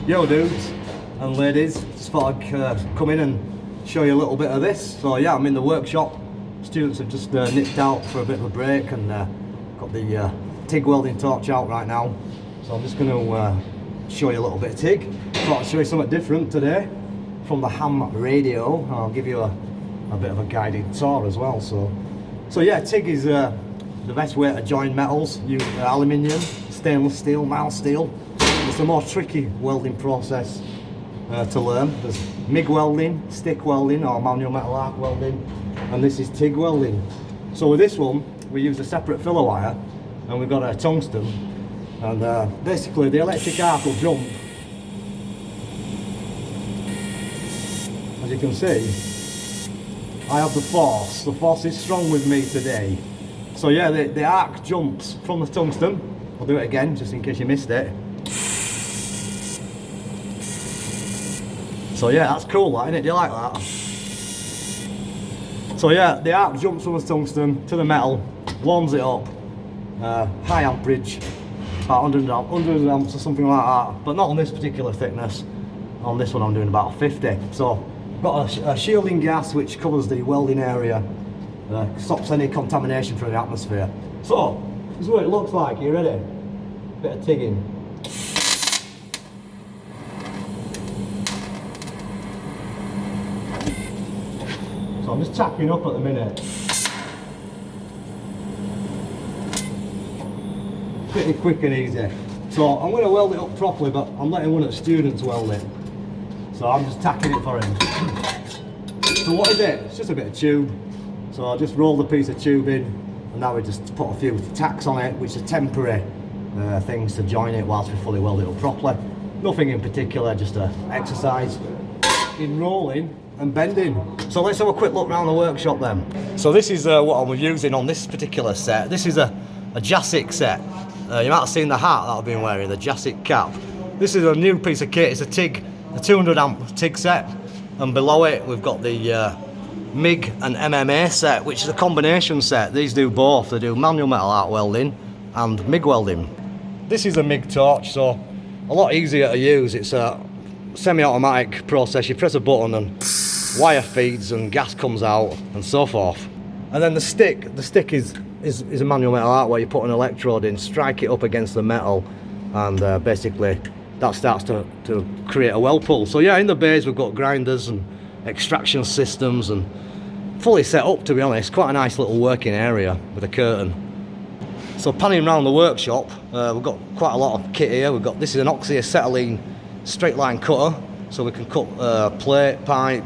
Yo dudes and ladies, just thought I'd come in and show you a little bit of this. So yeah, I'm in the workshop. Students have just nipped out for a bit of a break and got the TIG welding torch out right now. So I'm just going to show you a little bit of TIG. Thought I'd show you something different today from the ham radio. I'll give you a bit of a guided tour as well. So yeah, TIG is the best way to join metals. Use aluminium, stainless steel, mild steel. It's a more tricky welding process to learn. There's MIG welding, stick welding or manual metal arc welding, and this is TIG welding. So with this one we use a separate filler wire and we've got a tungsten, and basically the electric arc will jump. As you can see, I have the force is strong with me today. So yeah, the arc jumps from the tungsten. I'll do it again just in case you missed it. So yeah, that's cool, that, isn't it? Do you like that? So yeah, the arc jumps from the tungsten to the metal, warms it up, high amperage, about 100 amps or something like that, but not on this particular thickness. On this one I'm doing about 50. So I've got a shielding gas which covers the welding area, stops any contamination from the atmosphere. So this is what it looks like. Are you ready? Bit of tigging. So I'm just tacking up at the minute. Pretty quick and easy. So I'm going to weld it up properly, but I'm letting one of the students weld it. So I'm just tacking it for him. So what is it? It's just a bit of tube. So I'll just roll the piece of tube in, and now we just put a few tacks on it, which are temporary things to join it whilst we fully weld it up properly. Nothing in particular, just an exercise in rolling and bending. So let's have a quick look around the workshop then. So this is what I'm using on this particular set. This is a Jasic set. You might have seen the hat that I've been wearing, the Jasic cap. This is a new piece of kit. It's a TIG, a 200 amp TIG set, and below it we've got the MIG and MMA set, which is a combination set. These do both. They do manual metal arc welding and MIG welding. This is a MIG torch, so a lot easier to use. It's a semi-automatic process. You press a button and wire feeds and gas comes out and so forth. And then the stick is a manual metal arc where you put an electrode in, strike it up against the metal, and basically that starts to create a weld pull. So yeah, in the bays we've got grinders and extraction systems and fully set up, to be honest. Quite a nice little working area with a curtain. So panning around the workshop, we've got quite a lot of kit here. This is an oxyacetylene straight line cutter, so we can cut plate, pipe,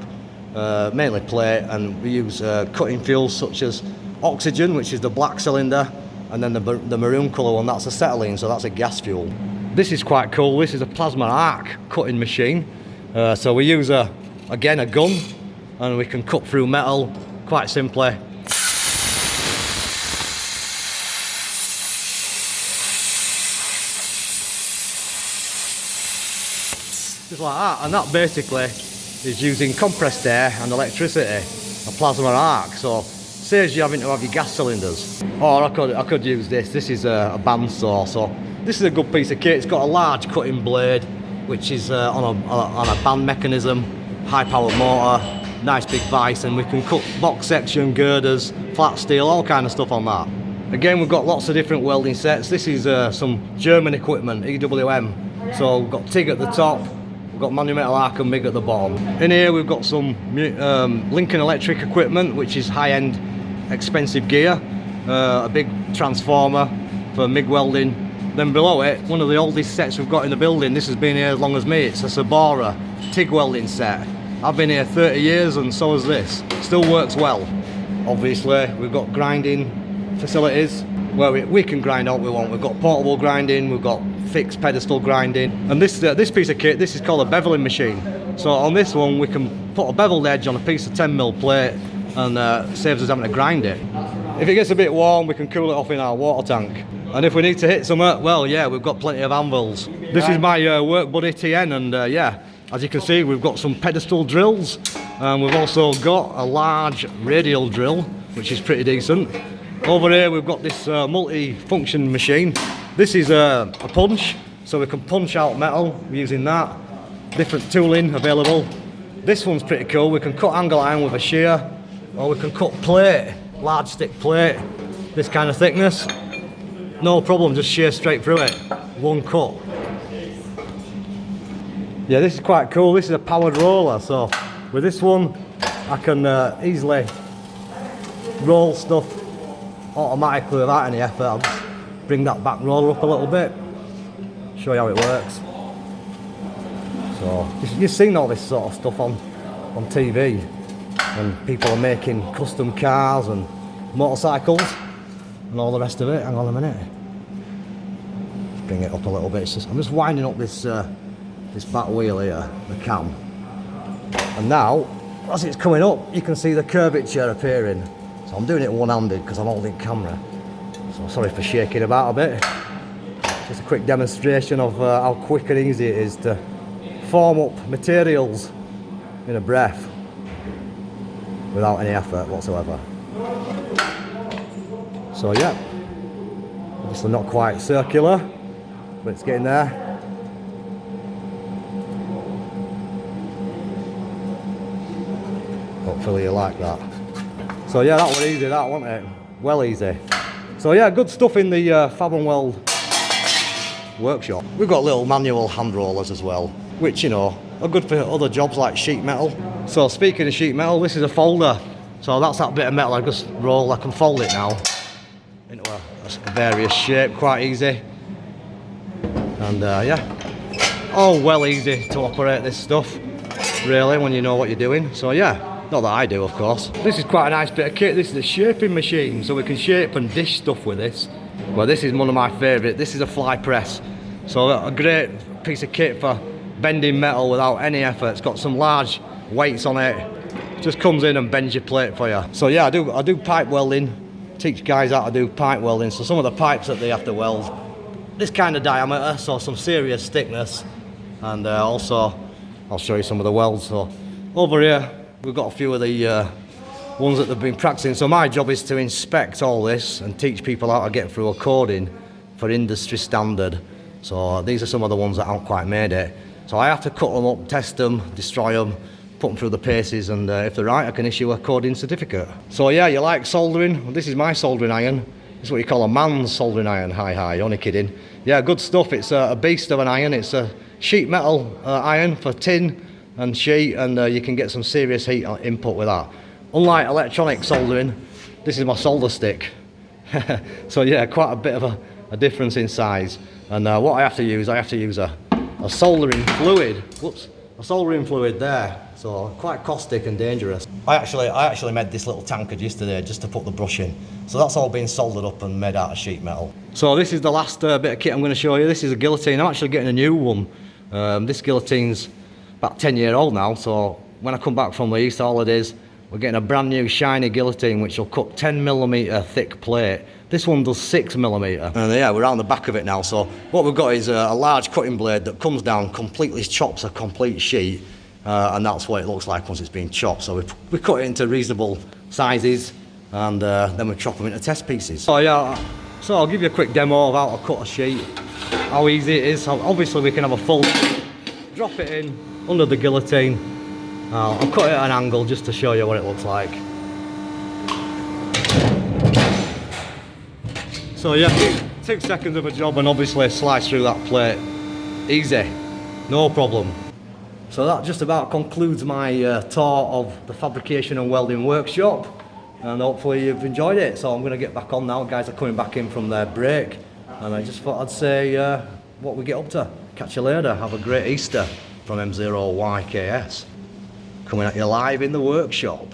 mainly plate, and we use cutting fuels such as oxygen, which is the black cylinder, and then the maroon colour one, that's acetylene, so that's a gas fuel. This is quite cool. This is a plasma arc cutting machine. So we use again a gun, and we can cut through metal quite simply. Just like that, and that basically is using compressed air and electricity, a plasma arc. So saves you having to have your gas cylinders. Or I could use this. This is a bandsaw. So this is a good piece of kit. It's got a large cutting blade, which is on a band mechanism, high powered motor, nice big vise, and we can cut box section, girders, flat steel, all kind of stuff on that. Again, we've got lots of different welding sets. This is some German equipment, EWM. So we've got TIG at the top, we've got manual metal arc and MIG at the bottom. In here we've got some Lincoln Electric equipment, which is high-end expensive gear, a big transformer for MIG welding. Then below it, one of the oldest sets we've got in the building. This has been here as long as me. It's a Sabora TIG welding set. I've been here 30 years and so has this. Still works well. Obviously we've got grinding facilities where we can grind out what we want. We've got portable grinding, we've got fixed pedestal grinding, and this piece of kit, this is called a beveling machine. So on this one we can put a beveled edge on a piece of 10mm plate, and saves us having to grind it. If it gets a bit warm, we can cool it off in our water tank. And if we need to hit something, well, yeah, we've got plenty of anvils. This is my work buddy TN, and yeah, as you can see, we've got some pedestal drills, and we've also got a large radial drill, which is pretty decent. Over here, we've got this multi-function machine. This is a punch, so we can punch out metal using that. different tooling available. This one's pretty cool. We can cut angle iron with a shear, or we can cut plate, large stick plate, this kind of thickness. No problem, just shear straight through it. One cut. Yeah, this is quite cool. This is a powered roller, so with this one I can easily roll stuff automatically without any effort. I'll just bring that back roller up a little bit, show you how it works. So you've seen all this sort of stuff on TV, and people are making custom cars and motorcycles and all the rest of it. Hang on a minute. Let's bring it up a little bit. I'm just winding up this this back wheel here, the cam. And now, as it's coming up, you can see the curvature appearing. So I'm doing it one-handed because I'm holding camera. So sorry for shaking about a bit. Just a quick demonstration of how quick and easy it is to form up materials in a breath without any effort whatsoever. So yeah, obviously not quite circular, but it's getting there. Hopefully you like that. So yeah, that was easy, that wasn't it? Well easy. So yeah, good stuff in the Fab and Weld workshop. We've got little manual hand rollers as well, which, you know, are good for other jobs like sheet metal. So speaking of sheet metal, this is a folder. So that's that bit of metal I just roll. I can fold it now into a various shape, quite easy. And yeah, all well easy to operate this stuff, really, when you know what you're doing. So yeah. Not that I do, of course. This is quite a nice bit of kit. This is a shaping machine, so we can shape and dish stuff with this. Well, this is one of my favourite. This is a fly press. So a great piece of kit for bending metal without any effort. It's got some large weights on it. Just comes in and bends your plate for you. So yeah, I do pipe welding. Teach guys how to do pipe welding. So some of the pipes that they have to weld, this kind of diameter, so some serious thickness. And also, I'll show you some of the welds. So over here, we've got a few of the ones that they've been practicing. So my job is to inspect all this and teach people how to get through a coding for industry standard. So these are some of the ones that haven't quite made it. So I have to cut them up, test them, destroy them, put them through the paces, and if they're right, I can issue a coding certificate. So yeah, you like soldering? Well, this is my soldering iron. It's what you call a man's soldering iron. Hi, only kidding. Yeah, good stuff. It's a beast of an iron. It's a sheet metal iron for tin and sheet, and you can get some serious heat input with that. Unlike electronic soldering, this is my solder stick. So yeah, quite a bit of a difference in size. And what I have to use a soldering fluid. Whoops, a soldering fluid there. So quite caustic and dangerous. I actually made this little tankard yesterday just to put the brush in. So that's all been soldered up and made out of sheet metal. So this is the last bit of kit I'm going to show you. This is a guillotine. I'm actually getting a new one. This guillotine's about 10-year-old now, so when I come back from the Easter holidays, we're getting a brand new shiny guillotine which will cut 10mm thick plate. This one does 6mm. And yeah, we're on the back of it now. So what we've got is a large cutting blade that comes down, completely chops a complete sheet, and that's what it looks like once it's been chopped. So we cut it into reasonable sizes, and then we chop them into test pieces. So yeah, so I'll give you a quick demo of how to cut a sheet, how easy it is. So obviously we can have a full, drop it in under the guillotine. I'll cut it at an angle just to show you what it looks like. So yeah, 6 seconds of a job, and obviously slice through that plate. Easy, no problem. So that just about concludes my tour of the Fabrication and Welding Workshop, and hopefully you've enjoyed it. So I'm going to get back on now. Guys are coming back in from their break, and I just thought I'd say what we get up to. Catch you later. Have a great Easter from M0YKS. Coming at you live in the workshop.